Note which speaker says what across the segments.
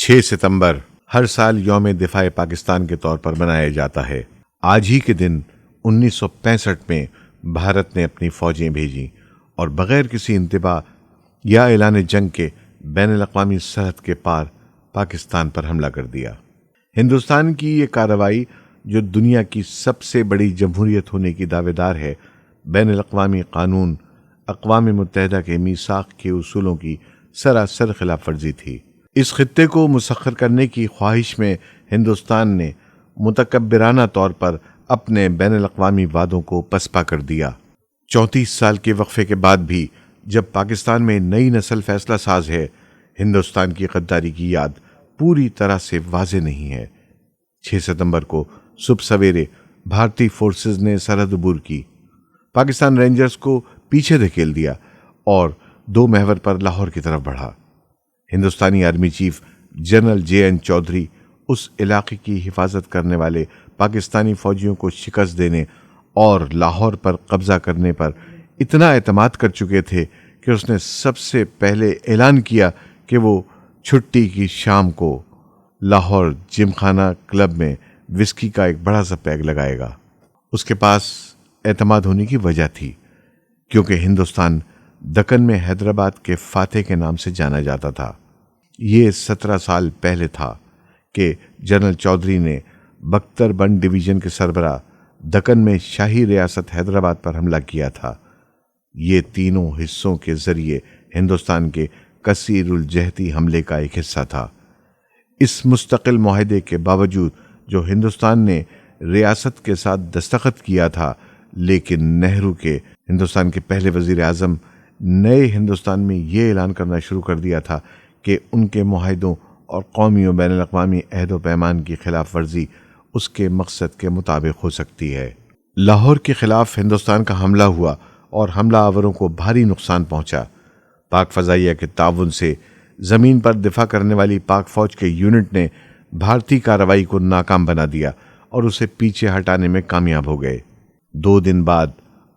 Speaker 1: 6 ستمبر ہر سال یوم دفاع پاکستان کے طور پر منایا جاتا ہے۔ آج ہی کے دن 1965 میں بھارت نے اپنی فوجیں بھیجیں اور بغیر کسی انتباہ یا اعلان جنگ کے بین الاقوامی سرحد کے پار پاکستان پر حملہ کر دیا۔ ہندوستان کی یہ کارروائی، جو دنیا کی سب سے بڑی جمہوریت ہونے کی دعوے دار ہے، بین الاقوامی قانون، اقوام متحدہ کے میثاق کے اصولوں کی سراسر خلاف ورزی تھی۔ اس خطے کو مسخر کرنے کی خواہش میں ہندوستان نے متکبرانہ طور پر اپنے بین الاقوامی وعدوں کو پسپا کر دیا۔ 34 سال کے وقفے کے بعد بھی جب پاکستان میں نئی نسل فیصلہ ساز ہے، ہندوستان کی غداری کی یاد پوری طرح سے واضح نہیں ہے۔ 6 ستمبر کو صبح سویرے بھارتی فورسز نے سرحد عبور کی، پاکستان رینجرز کو پیچھے دھکیل دیا اور 2 محور پر لاہور کی طرف بڑھا۔ ہندوستانی army chief general JN Chaudhuri اس علاقے کی حفاظت کرنے والے پاکستانی فوجیوں کو شکست دینے اور لاہور پر قبضہ کرنے پر اتنا اعتماد کر چکے تھے کہ اس نے سب سے پہلے اعلان کیا کہ وہ چھٹی کی شام کو لاہور جم خانہ کلب میں وسکی کا ایک بڑا سا پیگ لگائے گا۔ اس کے پاس اعتماد ہونے کی وجہ تھی، کیونکہ ہندوستان دکن میں حیدرآباد کے فاتح کے نام سے جانا جاتا تھا۔ یہ 17 سال پہلے تھا کہ جنرل چودھری نے بختر بند ڈویژن کے سربراہ دکن میں شاہی ریاست حیدرآباد پر حملہ کیا تھا۔ یہ تینوں حصوں کے ذریعے ہندوستان کے کثیر الجہتی حملے کا ایک حصہ تھا۔ اس مستقل معاہدے کے باوجود جو ہندوستان نے ریاست کے ساتھ دستخط کیا تھا، لیکن نہرو کے ہندوستان کے پہلے وزیر اعظم نئے ہندوستان میں یہ اعلان کرنا شروع کر دیا تھا کہ ان کے معاہدوں اور قومی و بین الاقوامی عہد و پیمان کی خلاف ورزی اس کے مقصد کے مطابق ہو سکتی ہے۔ لاہور کے خلاف ہندوستان کا حملہ ہوا اور حملہ آوروں کو بھاری نقصان پہنچا۔ پاک فضائیہ کے تعاون سے زمین پر دفاع کرنے والی پاک فوج کے یونٹ نے بھارتی کارروائی کو ناکام بنا دیا اور اسے پیچھے ہٹانے میں کامیاب ہو گئے۔ 2 دن بعد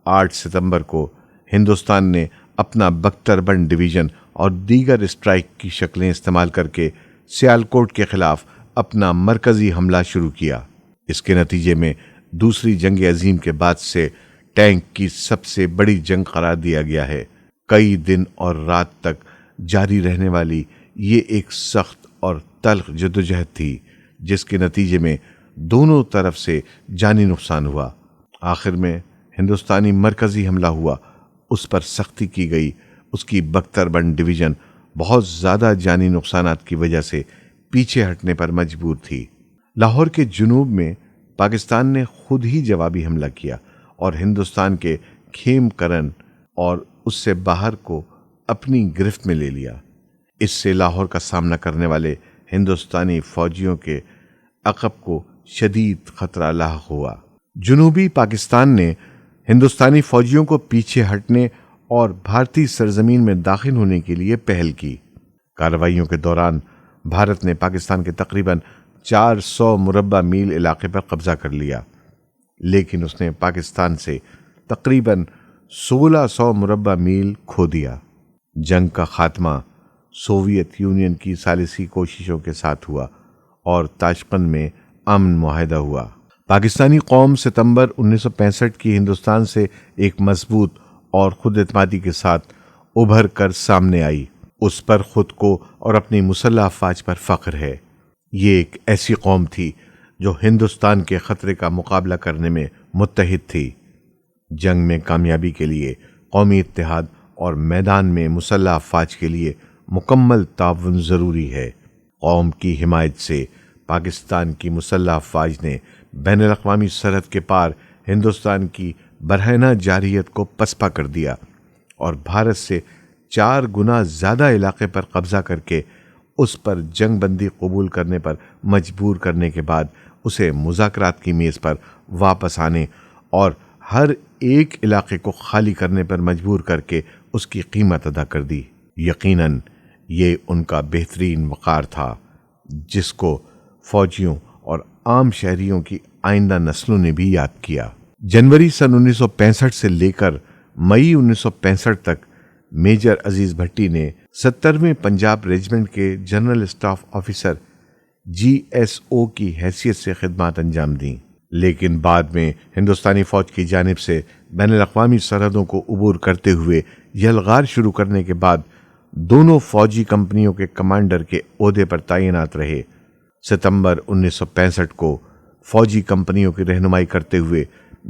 Speaker 1: 8 ستمبر کو ہندوستان نے اپنا بختر بند ڈویژن اور دیگر اسٹرائک کی شکلیں استعمال کر کے سیالکوٹ کے خلاف اپنا مرکزی حملہ شروع کیا۔ اس کے نتیجے میں دوسری جنگ عظیم کے بعد سے ٹینک کی سب سے بڑی جنگ قرار دیا گیا ہے۔ کئی دن اور رات تک جاری رہنے والی یہ ایک سخت اور تلخ جدوجہد تھی، جس کے نتیجے میں دونوں طرف سے جانی نقصان ہوا۔ آخر میں ہندوستانی مرکزی حملہ ہوا، اس پر سختی کی گئی۔ اس کی بختر بند ڈویژن بہت زیادہ جانی نقصانات کی وجہ سے پیچھے ہٹنے پر مجبور تھی۔ لاہور کے جنوب میں پاکستان نے خود ہی جوابی حملہ کیا اور ہندوستان کے کھیم کرن اور اس سے باہر کو اپنی گرفت میں لے لیا۔ اس سے لاہور کا سامنا کرنے والے ہندوستانی فوجیوں کے عقب کو شدید خطرہ لاحق ہوا۔ جنوبی پاکستان نے ہندوستانی فوجیوں کو پیچھے ہٹنے اور بھارتی سرزمین میں داخل ہونے کے لیے پہل کی۔ کارروائیوں کے دوران بھارت نے پاکستان کے تقریباً 400 مربع میل علاقے پر قبضہ کر لیا، لیکن اس نے پاکستان سے تقریباً 1600 مربع میل کھو دیا۔ جنگ کا خاتمہ سوویت یونین کی ثالثی کوششوں کے ساتھ ہوا اور تاشقند میں امن معاہدہ ہوا۔ پاکستانی قوم ستمبر 1965 کی ہندوستان سے ایک مضبوط اور خود اعتمادی کے ساتھ ابھر کر سامنے آئی۔ اس پر خود کو اور اپنی مسلح افواج پر فخر ہے۔ یہ ایک ایسی قوم تھی جو ہندوستان کے خطرے کا مقابلہ کرنے میں متحد تھی۔ جنگ میں کامیابی کے لیے قومی اتحاد اور میدان میں مسلح افواج کے لیے مکمل تعاون ضروری ہے۔ قوم کی حمایت سے پاکستان کی مسلح افواج نے بین الاقوامی سرحد کے پار ہندوستان کی برہنہ جارحیت کو پسپا کر دیا اور بھارت سے 4 گنا زیادہ علاقے پر قبضہ کر کے اس پر جنگ بندی قبول کرنے پر مجبور کرنے کے بعد اسے مذاکرات کی میز پر واپس آنے اور ہر ایک علاقے کو خالی کرنے پر مجبور کر کے اس کی قیمت ادا کر دی۔ یقیناً یہ ان کا بہترین وقار تھا، جس کو فوجیوں اور عام شہریوں کی آئندہ نسلوں نے بھی یاد کیا۔ جنوری سن 1965 سے لے کر مئی 1965 تک میجر عزیز بھٹی نے 70ویں پنجاب ریجمنٹ کے جنرل اسٹاف آفیسر GSO کی حیثیت سے خدمات انجام دیں، لیکن بعد میں ہندوستانی فوج کی جانب سے بین الاقوامی سرحدوں کو عبور کرتے ہوئے یلغار شروع کرنے کے بعد دونوں فوجی کمپنیوں کے کمانڈر کے عہدے پر تعینات رہے۔ ستمبر 1965 کو فوجی کمپنیوں کی رہنمائی کرتے ہوئے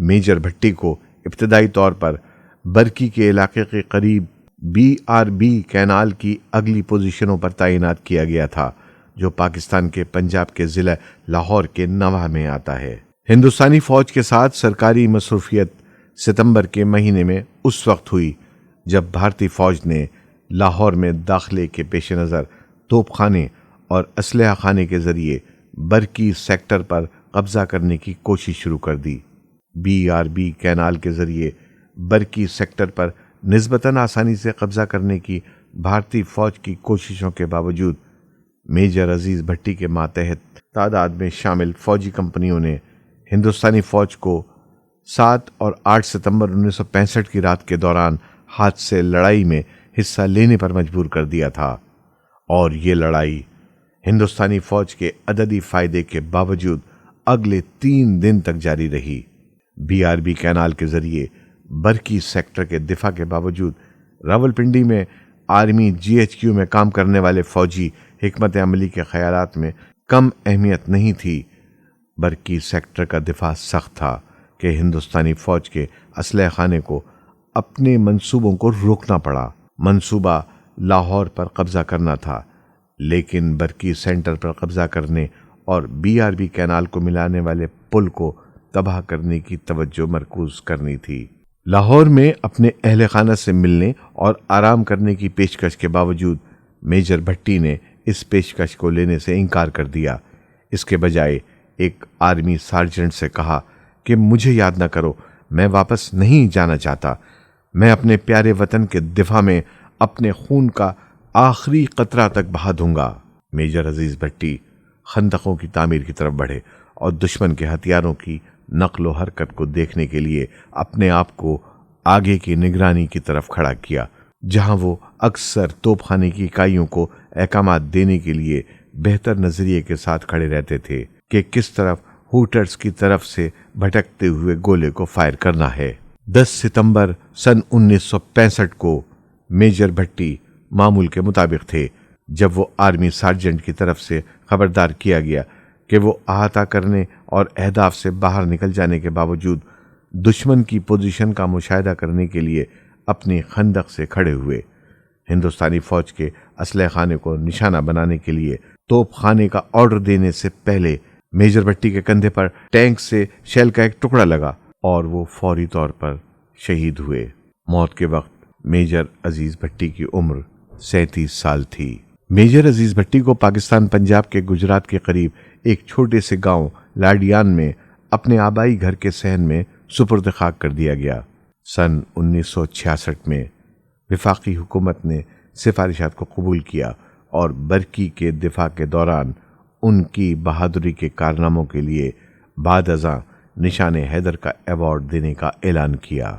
Speaker 1: میجر بھٹی کو ابتدائی طور پر برکی کے علاقے کے قریب BRB کینال کی اگلی پوزیشنوں پر تعینات کیا گیا تھا، جو پاکستان کے پنجاب کے ضلع لاہور کے نواح میں آتا ہے۔ ہندوستانی فوج کے ساتھ سرکاری مصروفیت ستمبر کے مہینے میں اس وقت ہوئی جب بھارتی فوج نے لاہور میں داخلے کے پیش نظر توپ خانے اور اسلحہ خانے کے ذریعے برکی سیکٹر پر قبضہ کرنے کی کوشش شروع کر دی۔ BRB کینال کے ذریعے برکی سیکٹر پر نسبتاً آسانی سے قبضہ کرنے کی بھارتی فوج کی کوششوں کے باوجود میجر عزیز بھٹی کے ماتحت تعداد میں شامل فوجی کمپنیوں نے ہندوستانی فوج کو 7 اور 8 ستمبر 1965 کی رات کے دوران ہاتھ سے لڑائی میں حصہ لینے پر مجبور کر دیا تھا، اور یہ لڑائی ہندوستانی فوج کے عددی فائدے کے باوجود اگلے 3 دن تک جاری رہی۔ BRB کینال کے ذریعے برکی سیکٹر کے دفاع کے باوجود راولپنڈی میں آرمی GHQ میں کام کرنے والے فوجی حکمت عملی کے خیالات میں کم اہمیت نہیں تھی۔ برکی سیکٹر کا دفاع سخت تھا کہ ہندوستانی فوج کے اسلحہ خانے کو اپنے منصوبوں کو روکنا پڑا۔ منصوبہ لاہور پر قبضہ کرنا تھا، لیکن برکی سینٹر پر قبضہ کرنے اور BRB کینال کو ملانے والے پل کو تباہ کرنے کی توجہ مرکوز کرنی تھی۔ لاہور میں اپنے اہل خانہ سے ملنے اور آرام کرنے کی پیشکش کے باوجود میجر بھٹی نے اس پیشکش کو لینے سے انکار کر دیا۔ اس کے بجائے ایک آرمی سارجنٹ سے کہا کہ مجھے یاد نہ کرو، میں واپس نہیں جانا چاہتا، میں اپنے پیارے وطن کے دفاع میں اپنے خون کا آخری قطرہ تک بہا دوں گا۔ میجر عزیز بھٹی خندقوں کی تعمیر کی طرف بڑھے اور دشمن کے ہتھیاروں کی نقل و حرکت کو دیکھنے کے لیے اپنے آپ کو آگے کی نگرانی کی طرف کھڑا کیا، جہاں وہ اکثر توپ خانے کی اکائیوں کو احکامات دینے کے لیے بہتر نظریے کے ساتھ کھڑے رہتے تھے کہ کس طرف ہوٹرز کی طرف سے بھٹکتے ہوئے گولے کو فائر کرنا ہے۔ 10 ستمبر سن 1965 کو میجر بھٹی معمول کے مطابق تھے جب وہ آرمی سارجنٹ کی طرف سے خبردار کیا گیا کہ وہ احاطہ کرنے اور اہداف سے باہر نکل جانے کے باوجود دشمن کی پوزیشن کا مشاہدہ کرنے کے لیے اپنی خندق سے کھڑے ہوئے۔ ہندوستانی فوج کے اسلحہ خانے کو نشانہ بنانے کے لیے توپ خانے کا آرڈر دینے سے پہلے میجر بھٹی کے کندھے پر ٹینک سے شیل کا ایک ٹکڑا لگا اور وہ فوری طور پر شہید ہوئے۔ موت کے وقت میجر عزیز بھٹی کی عمر 37 سال تھی۔ میجر عزیز بھٹی کو پاکستان پنجاب کے گجرات کے قریب ایک چھوٹے سے گاؤں لاڈیان میں اپنے آبائی گھر کے صحن میں سپرد خاک کر دیا گیا۔ سن 1966 میں وفاقی حکومت نے سفارشات کو قبول کیا اور برکی کے دفاع کے دوران ان کی بہادری کے کارناموں کے لیے بعد ازاں نشان حیدر کا ایوارڈ دینے کا اعلان کیا۔